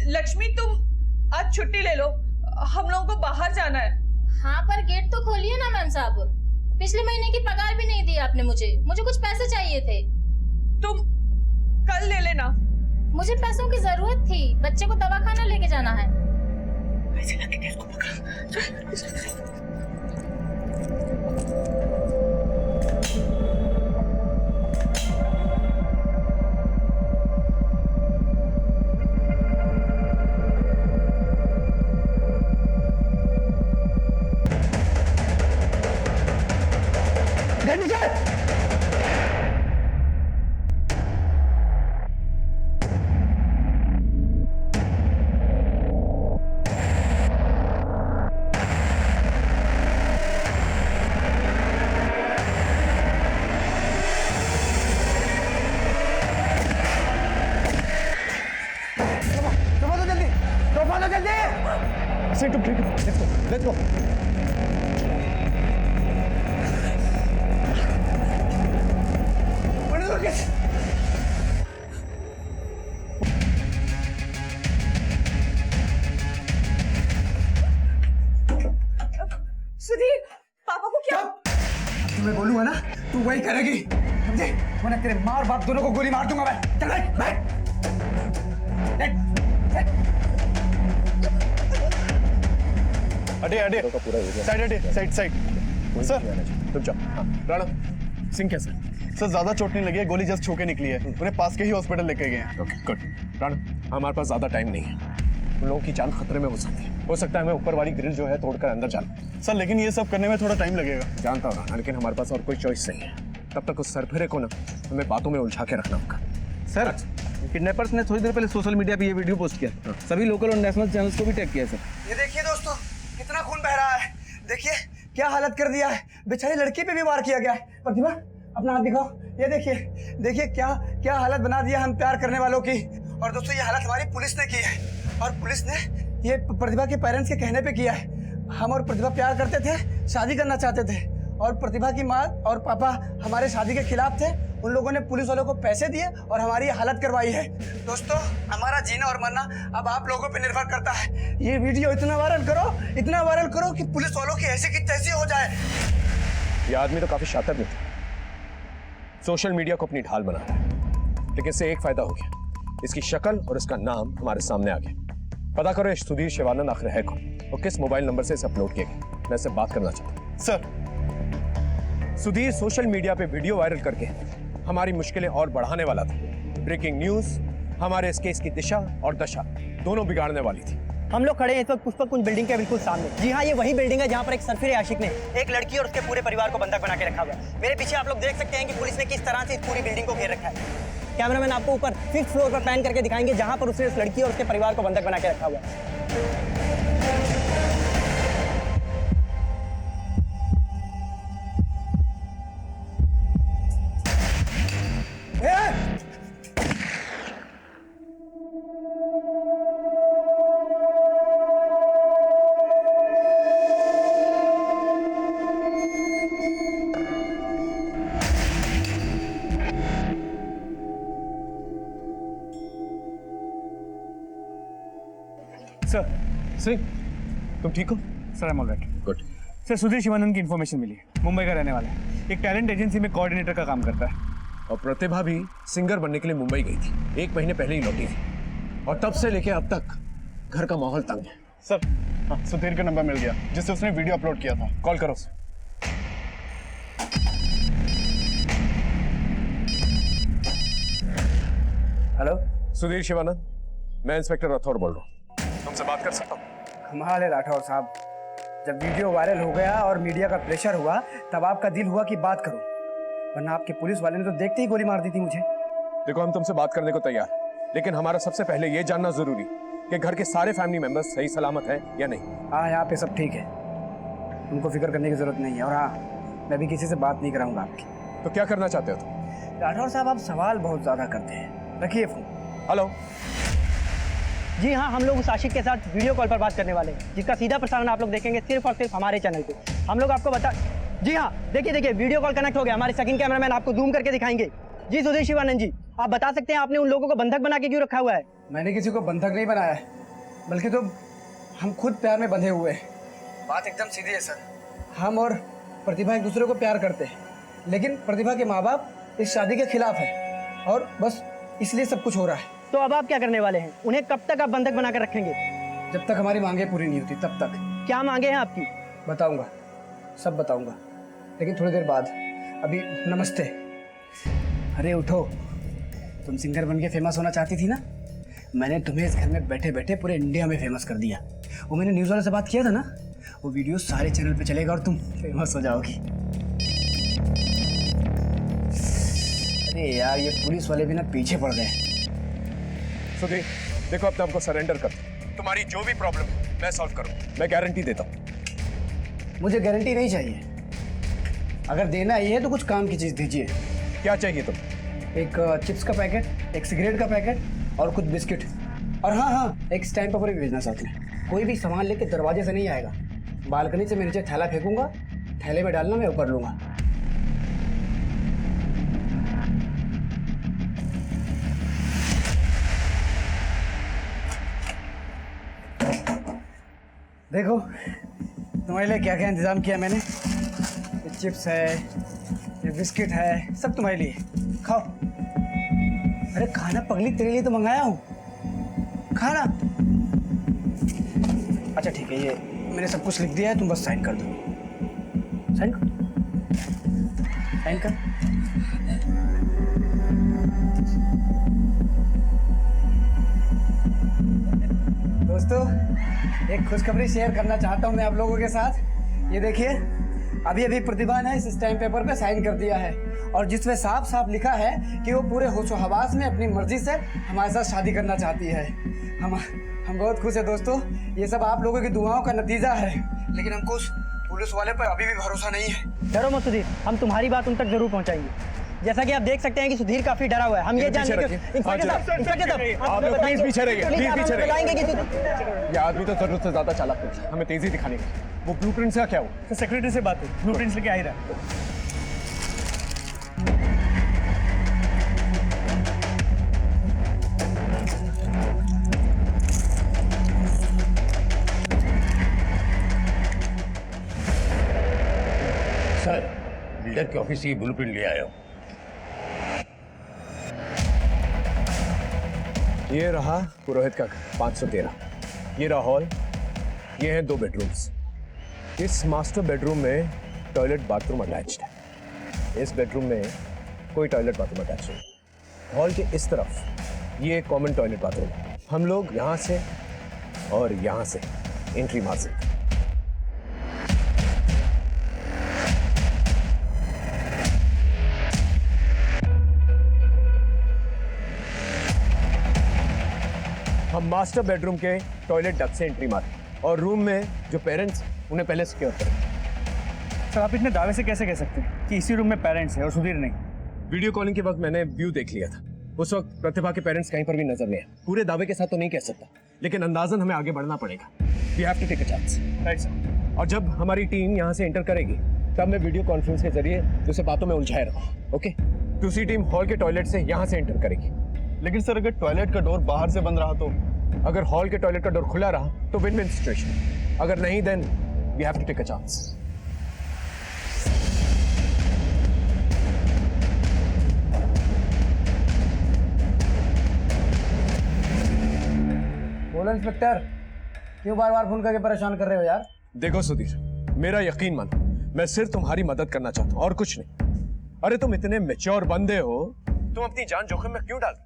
लक्ष्मी तुम आज छुट्टी ले लो, हम लोगों को बाहर जाना है। हाँ पर गेट तो खोलिए ना मैम साहब, पिछले महीने की पगार भी नहीं दी आपने मुझे कुछ पैसे चाहिए थे। तुम कल ले लेना। मुझे पैसों की जरूरत थी, बच्चे को दवाखाना लेके जाना है। ऐसे लग के इसको पकड़। Let's go. सुधीर, पापा को क्या? तुम्हें बोलूंगा ना, तू वही करेगी, समझे? वरना तेरे माँ और बाप दोनों को गोली मार दूंगा मैं। चल बैठ। साइड सर रुक जाओ। राणा सिंह कैसे? सर ज्यादा चोट नहीं लगी है, गोली जस्ट छू के निकली है, उन्हें पास के ही हॉस्पिटल लेके गए हैं। Okay good. राणा हमारे पास ज्यादा टाइम नहीं है, उन लोगों की जान खतरे में हो सकती है। हो सकता है हमें ऊपर वाली ग्रिल जो है तोड़कर अंदर जाना। सर लेकिन ये सब करने में थोड़ा टाइम लगेगा। जानता हूँ राणा, लेकिन हमारे पास और कोई चॉइस नहीं है। तब तक उस सरफिरे को ना हमें बातों में उलझा के रखना होगा। सर किडनैपर्स ने थोड़ी देर पहले सोशल मीडिया पे ये वीडियो पोस्ट किया, सभी लोकल और नेशनल चैनल्स को भी टैग किया है सर। ये देखिए दोस्तों, कितना खून बह रहा है, देखिए क्या हालत कर दिया है, बेचारी लड़की पे भी वार किया गया है। प्रतिभा अपना हाथ दिखाओ, ये देखिए देखिए क्या क्या हालत बना दिया हम प्यार करने वालों की। और दोस्तों ये हालत हमारी पुलिस ने की है, और पुलिस ने ये प्रतिभा के पेरेंट्स के कहने पे किया है। हम और प्रतिभा प्यार करते थे, शादी करना चाहते थे, और प्रतिभा की माँ और पापा हमारे शादी के खिलाफ थे। उन लोगों ने पुलिस वालों को पैसे दिए और हमारी हालत करवाई है। दोस्तों हमारा जीना और मरना अब आप लोगों पे निर्भर करता है। ये वीडियो इतना वायरल करो कि पुलिस वालों की ऐसी की तैसी हो जाए। ये आदमी तो काफी शातिर भी था, सोशल मीडिया को अपनी ढाल बनाता है, लेकिन इससे एक फायदा हो गया, इसकी शक्ल और इसका नाम हमारे सामने आ गया। पता करो ये सुधीर शिवानंद आखिर है कौन और किस मोबाइल नंबर से इसे अपलोड किया गया। मैं इससे बात करना चाहता हूँ। सर सुधीर सोशल मीडिया पे वीडियो वायरल करके हमारी मुश्किलें और बढ़ाने वाला था। ब्रेकिंग न्यूज हमारे इस केस की दिशा और दशा दोनों बिगाड़ने वाली थी। हम लोग खड़े हैं इस वक्त पुष्पकुंज बिल्डिंग के बिल्कुल सामने। जी हाँ, ये वही बिल्डिंग है जहाँ पर एक सरफिरे आशिक ने एक लड़की और उसके पूरे परिवार को बंधक बना के रखा हुआ है। मेरे पीछे आप लोग देख सकते हैं कि पुलिस ने किस तरह से इस पूरी बिल्डिंग को घेर रखा है। कैमरामैन आपको ऊपर 5th फ्लोर पर पैन करके दिखाएंगे जहाँ पर उसने इस लड़की और उसके परिवार को बंधक बना के रखा हुआ है। सर सिंह तुम ठीक हो? Sir I am alright. Good. Sir Sudhir Shivanand की इन्फॉर्मेशन मिली है, मुंबई का रहने वाला है, एक टैलेंट एजेंसी में कोऑर्डिनेटर का काम करता है। और प्रतिभा भी सिंगर बनने के लिए मुंबई गई थी, 1 महीने पहले ही लौटी थी, और तब से लेके अब तक घर का माहौल तंग है। सर हाँ, सुधीर का नंबर मिल गया जिससे उसने वीडियो अपलोड किया था। कॉल करो उसे। हेलो सुधीर शिवानंद, मैं इंस्पेक्टर राठौर बोल रहा हूँ, तुमसे बात कर सकता हूँ? कमाल है राठौर साहब, जब वीडियो वायरल हो गया और मीडिया का प्रेशर हुआ तब आपका दिल हुआ कि बात करो, वरना आपके पुलिस वाले ने तो देखते ही गोली मार दी थी मुझे। देखो हम तुमसे बात करने को तैयार हैं, लेकिन हमारा सबसे पहले ये जानना जरूरी कि घर के सारे फैमिली मेंबर्स सही सलामत हैं या नहीं। हाँ यहाँ पे सब ठीक है, उनको फिक्र करने की जरूरत नहीं है। और हाँ, मैं भी किसी से बात नहीं कराऊंगा आपकी। तो क्या करना चाहते हो तुम? राठौर साहब आप सवाल बहुत ज्यादा करते हैं, रखिए फोन। हेलो। जी हाँ, हम लोग उस आशिक के साथ वीडियो कॉल पर बात करने वाले हैं, जिसका सीधा प्रसारण आप लोग देखेंगे सिर्फ और सिर्फ हमारे चैनल पे। हम लोग आपको बता, जी हाँ देखिए वीडियो कॉल कनेक्ट हो गया, हमारे सेकंड कैमरामैन आपको जूम करके दिखाएंगे। जी सुधीर शिवानंद जी, आप बता सकते हैं आपने उन लोगों को बंधक बना के क्यों रखा हुआ है? मैंने किसी को बंधक नहीं बनाया है, बल्कि तो हम खुद प्यार में बंधे हुए हैं। बात एकदम सीधी है सर। हम और प्रतिभा एक दूसरे को प्यार करते हैं, लेकिन प्रतिभा के माँ बाप इस शादी के खिलाफ है और बस इसलिए सब कुछ हो रहा है। तो अब आप क्या करने वाले हैं? उन्हें कब तक आप बंधक बनाकर रखेंगे? जब तक हमारी मांगे पूरी नहीं होती तब तक। क्या मांगे हैं आपकी? बताऊंगा, सब बताऊंगा, लेकिन थोड़ी देर बाद। अभी नमस्ते। अरे उठो, तुम सिंगर बन के फेमस होना चाहती थी ना? मैंने तुम्हें इस घर में बैठे बैठे पूरे इंडिया में फेमस कर दिया। वो मैंने न्यूज़ वाले से बात किया था ना, वो वीडियो सारे चैनल पे चलेगा और तुम फेमस हो जाओगी। अरे यार, ये पुलिस वाले भी ना पीछे पड़ गए। सुधीर देखो, अब तो हमको सरेंडर कर दो। तुम्हारी जो भी प्रॉब्लम है मैं सॉल्व करूँ, मैं गारंटी देता हूँ। मुझे गारंटी नहीं चाहिए, अगर देना ही है तो कुछ काम की चीज़ दीजिए। क्या चाहिए तुम? एक चिप्स का पैकेट, एक सिगरेट का पैकेट और कुछ बिस्किट। और हाँ, एक स्टैम्प पेपर भी भेजना साथ में। कोई भी सामान लेके दरवाजे से नहीं आएगा, बालकनी से मैं नीचे थैला फेंकूंगा, थैले में डालना, मैं ऊपर लूंगा। देखो तुम्हारे लिए क्या क्या इंतजाम किया मैंने। ये चिप्स है, ये बिस्किट है, सब तुम्हारे लिए, खाओ। अरे खाना पगली, तेरे लिए तो मंगाया हूँ, खाना। अच्छा ठीक है, ये मैंने सब कुछ लिख दिया है, तुम बस साइन कर दो। साइन कर, साइन कर। दोस्तों, एक खुशखबरी शेयर करना चाहता हूँ मैं आप लोगों के साथ। ये देखिए, अभी अभी प्रतिभा ने इस स्टैम्प पेपर पे साइन कर दिया है और जिसमें साफ साफ लिखा है कि वो पूरे होशो हवास में अपनी मर्जी से हमारे साथ शादी करना चाहती है। हम बहुत खुश हैं दोस्तों। ये सब आप लोगों की दुआओं का नतीजा है, लेकिन हमको उस पुलिस वाले पर अभी भी भरोसा नहीं है। डरो मत सुधीर, हम तुम्हारी बात उन तक जरूर पहुंचाएंगे। जैसा कि आप देख सकते हैं कि सुधीर काफी डरा हुआ है। हम ये जानने के इंस्पेक्टर साहब, आप लोग प्लीज पीछे रहिए, प्लीज पीछे रहिए। बताएंगे कि ये आदमी तो जरूरत से ज्यादा चालाक है, हमें तेजी दिखाने की। वो ब्लूप्रिंट से क्या हुआ? तो सेक्रेटरी से बात है, ब्लूप्रिंट्स लेके आ ही रहा है। सर, बिल्डर के ऑफिस से ये ब्लूप्रिंट ले आया हूं। ये रहा पुरोहित का घर 513, ये रहा हॉल, ये हैं 2 बेडरूम्स। इस मास्टर बेडरूम में टॉयलेट बाथरूम अटैच्ड है, इस बेडरूम में कोई टॉयलेट बाथरूम अटैच नहीं। हॉल के इस तरफ ये एक कॉमन टॉयलेट बाथरूम है। हम लोग यहाँ से और यहाँ से एंट्री मार सकते हैं। हम मास्टर बेडरूम के टॉयलेट डक्ट से एंट्री मारे और रूम में जो पेरेंट्स उन्हें पहले सिक्योर करें। सर, आप इतने दावे से कैसे कह सकते हैं कि इसी रूम में पेरेंट्स हैं और सुधीर नहीं? वीडियो कॉलिंग के वक्त मैंने व्यू देख लिया था, उस वक्त प्रतिभा के पेरेंट्स कहीं पर भी नजर नहीं आए। पूरे दावे के साथ तो नहीं कह सकता, लेकिन अंदाजन हमें आगे बढ़ना पड़ेगा। We have to take a chance. Right sir. और जब हमारी टीम यहाँ से एंटर करेगी तब मैं वीडियो कॉन्फ्रेंस के जरिए उसे बातों में उलझाए रहूँ। ओके, दूसरी टीम हॉल के टॉयलेट से यहाँ से एंटर करेगी। लेकिन सर, अगर टॉयलेट का डोर बाहर से बंद रहा तो? अगर हॉल के टॉयलेट का डोर खुला रहा तो विन विन सिचुएशन, अगर नहीं then we have to take a chance. बोलो इंस्पेक्टर, क्यों बार बार फोन करके परेशान कर रहे हो यार? देखो सुधीर, मेरा यकीन मान, मैं सिर्फ तुम्हारी मदद करना चाहता हूँ और कुछ नहीं। अरे तुम इतने मैच्योर बंदे हो, तुम अपनी जान जोखिम में क्यों डाल?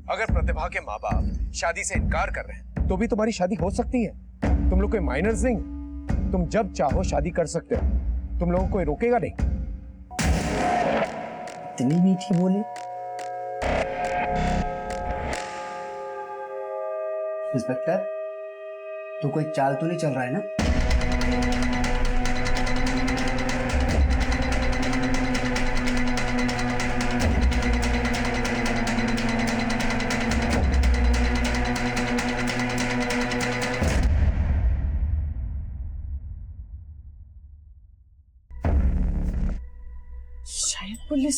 अगर प्रतिभा के माँ बाप शादी से इनकार कर रहे हैं तो भी तुम्हारी शादी हो सकती है। तुम लोग कोई माइनर्स नहीं, तुम जब चाहो शादी कर सकते हो, तुम लोगों को कोई रोकेगा नहीं। इतनी मीठी बोली। इंस्पेक्टर, तो कोई चाल तो नहीं चल रहा है ना? शायद पुलिस।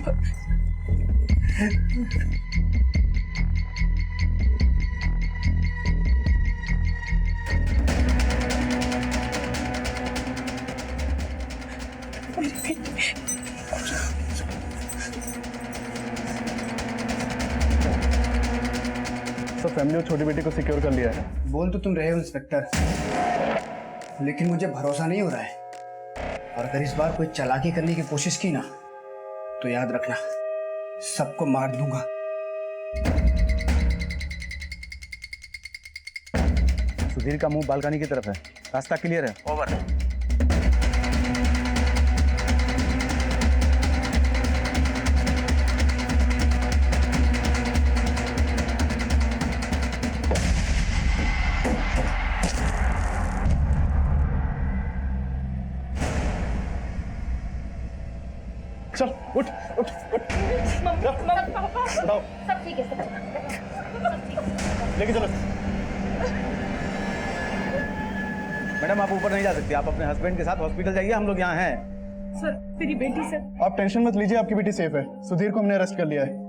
सर फैमिली और छोटी बेटी को सिक्योर कर लिया है। बोल तो तुम रहे हो इंस्पेक्टर, लेकिन मुझे भरोसा नहीं हो रहा है। और अगर इस बार कोई चालाकी करने की कोशिश की ना, तो याद रखना सबको मार दूंगा। सुधीर का मुंह बालकनी की तरफ है, रास्ता क्लियर है। ओवर। चल उठ उठ उठ, उठाओ, सब ठीक है, सब लेके चलो। मैडम आप ऊपर नहीं जा सकती, आप अपने हस्बैंड के साथ हॉस्पिटल जाइए, हम लोग यहाँ हैं। सर मेरी बेटी सर। आप टेंशन मत लीजिए, आपकी बेटी सेफ है। सुधीर को हमने अरेस्ट कर लिया है।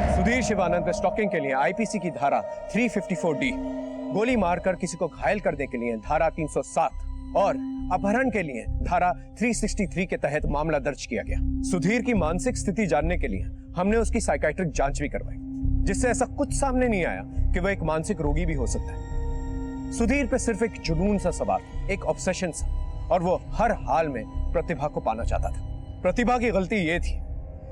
सुधीर शिवानंद पे स्टॉकिंग के लिए आईपीसी की धारा 354D, गोली मारकर किसी को घायल करने के लिए धारा 307 और अपहरण के लिए धारा 363 के तहत मामला दर्ज किया गया। सुधीर की मानसिक स्थिति जानने के लिए हमने उसकी साइकाइट्रिक जांच भी करवाई, जिससे ऐसा कुछ सामने नहीं आया कि वह एक मानसिक रोगी भी हो सकता है। सुधीर पे सिर्फ एक जुनून सा सवार, एक ऑब्सेशन सा, और वो हर हाल में प्रतिभा को पाना चाहता था। प्रतिभा की गलती ये थी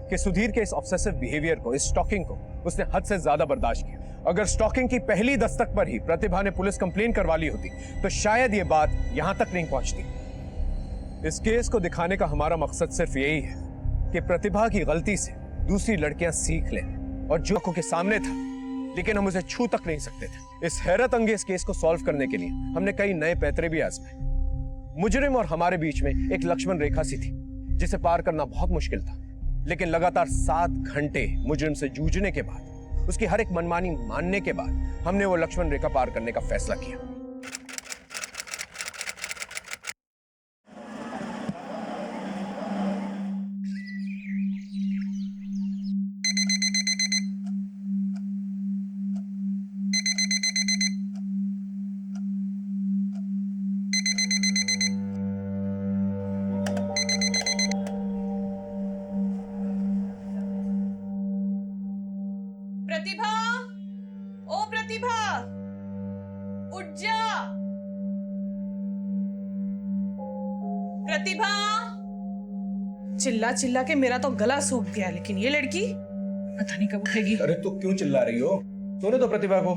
कि सुधीर के इस ऑब्सेसिव बिहेवियर को, इस स्टॉकिंग को उसने हद से ज्यादा बर्दाश्त किया। अगर स्टॉकिंग की पहली दस्तक पर ही प्रतिभा ने पुलिस कंप्लेन करवा ली होती तो शायद ये बात यहां तक नहीं पहुंचती। इस केस को दिखाने का हमारा मकसद सिर्फ यही है कि प्रतिभा की गलती से दूसरी लड़कियां सीख लें, और जो आंखों के सामने था लेकिन हम उसे छू तक नहीं सकते थे। इस हैरत अंगेज केस को सॉल्व करने के लिए हमने कई नए पैतरे भी आजमाए। मुजरिम और हमारे बीच में एक लक्ष्मण रेखा सी थी जिसे पार करना बहुत मुश्किल था, लेकिन लगातार 7 घंटे मुजरिम से जूझने के बाद, उसकी हर एक मनमानी मानने के बाद हमने वो लक्ष्मण रेखा पार करने का फैसला किया। प्रतिभा, ओ प्रतिभा, उठ जा। प्रतिभा, चिल्ला चिल्ला के मेरा तो गला सूख गया, लेकिन ये लड़की पता नहीं कब उठेगी। अरे तो क्यों चिल्ला रही हो? सोने दो प्रतिभा को,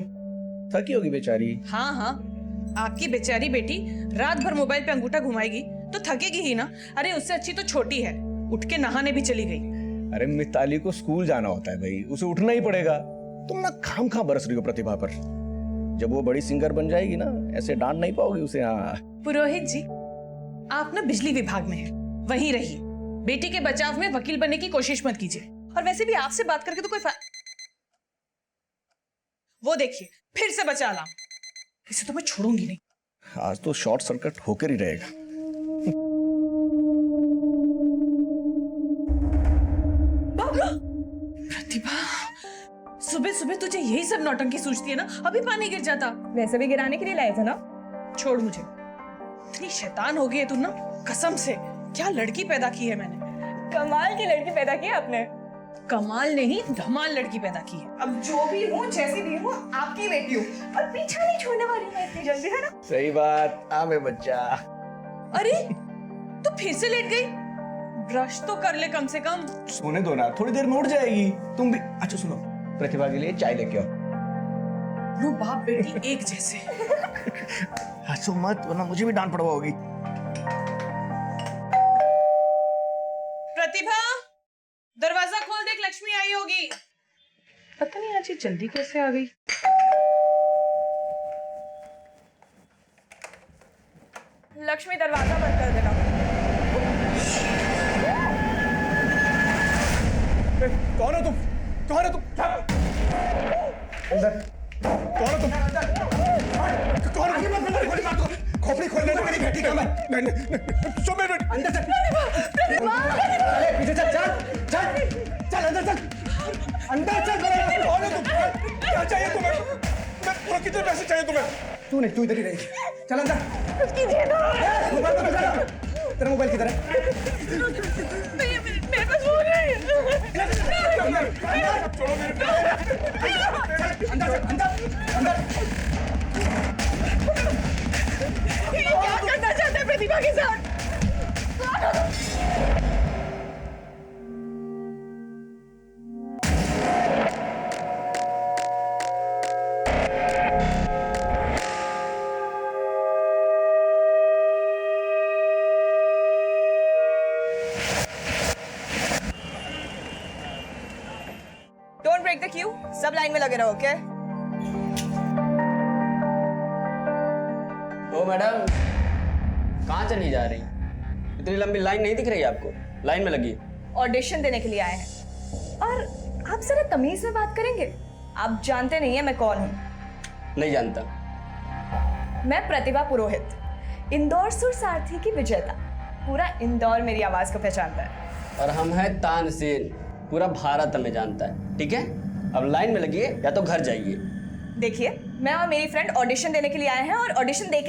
थकी होगी बेचारी। हाँ हाँ, आपकी बेचारी बेटी रात भर मोबाइल पे अंगूठा घुमाएगी तो थकेगी ही ना। अरे उससे अच्छी तो छोटी है, उठ के नहाने भी चली गई। अरे मिताली को स्कूल जाना होता है भाई, उसे उठना ही पड़ेगा। तुम ना खाम खा बरस रही हो प्रतिभा पर। जब वो बड़ी सिंगर बन जाएगी ना, ऐसे डांट नहीं पाओगी उसे। हाँ पुरोहित जी, आप ना बिजली विभाग में हैं, वहीं रहिए। बेटी के बचाव में वकील बनने की कोशिश मत कीजिए। और वैसे भी आपसे बात करके तो कोई वो देखिए फिर से बचा ला। इसे तो मैं छोड़ूंगी नहीं। आज तो शॉर्ट सर्किट होकर ही रहेगा। प्रतिभा, सुबह सुबह तुझे यही सब नौटंकी सूझती है ना? अभी पानी गिर जाता। वैसे भी गिराने के लिए लाए थे ना। छोड़ मुझे, इतनी शैतान हो गई है तू ना, कसम से। क्या लड़की पैदा की है मैंने। कमाल की लड़की पैदा की आपने। कमाल नहीं, धमाल लड़की पैदा की है। अब जो भी हूँ, जैसी भी हूँ, आपकी बेटी हूँ और पीछा नहीं छोड़ने वाली मैं इतनी जल्दी, है ना? सही बात। आमे बच्चा। अरे तू फिर से लेट गई। ब्रश तो कर ले कम से कम। सोने दो ना, थोड़ी देर में उठ जाएगी। तुम भी। अच्छा सुनो, प्रतिभा के लिए चाय लेके आओ। नो बाप बेटी एक जैसे। हंसो मत, वरना मुझे भी डांट पड़वाओगी। प्रतिभा, दरवाजा खोल, देख लक्ष्मी आई होगी। पता नहीं आज ये जल्दी कैसे आ गई। लक्ष्मी दरवाजा बंद कर देना। कौन हो तुम? कौन है तुम? अंदर कौन हो तुम? कौन आगे मत अंदर खोली बात को खोपड़ी खोलने में मेरी बेटी का मैं सुन मेरी बेटी। अंदर चल चले पीछे चल चल चल चल अंदर चल अंदर चल कौन है तुम? क्या चाहिए तुम्हें? पूरा कितने पैसे चाहिए तुम्हें? तू नहीं, तू इधर ही रहेगी। चल अंदर। कुछ कीजिए ना। मोबाइल को बजा लो। तेरा मोबाइल किधर है? मेरे पास फोन नहीं है। छोड़ो मेरे अंदर चल, अंदर अंदर। ये क्या करना चाहते हैं प्रतिभा के साथ? Don't break the queue. सब लाइन में लगे रहो, ओके? ओ मैडम, कहाँ चली जा रही? इतनी लंबी लाइन नहीं दिख रही आपको? लाइन में लगी। ऑडिशन देने के लिए आए हैं। और आप जरा तमीज में बात करेंगे? आप जानते नहीं है मैं कौन हूँ। नहीं जानता। मैं प्रतिभा पुरोहित, इंदौर सुर सारथी की विजेता। पूरा इंदौर मेरी आवाज को पहचानता है। और हम हैं तानसेन, पूरा भारत हमें जानता है। ठीक है, अब लाइन में लगिए या तो घर जाइए। देखिए, मैं और मेरी फ्रेंड ऑडिशन देने के लिए आए हैं और ऑडिशन दे के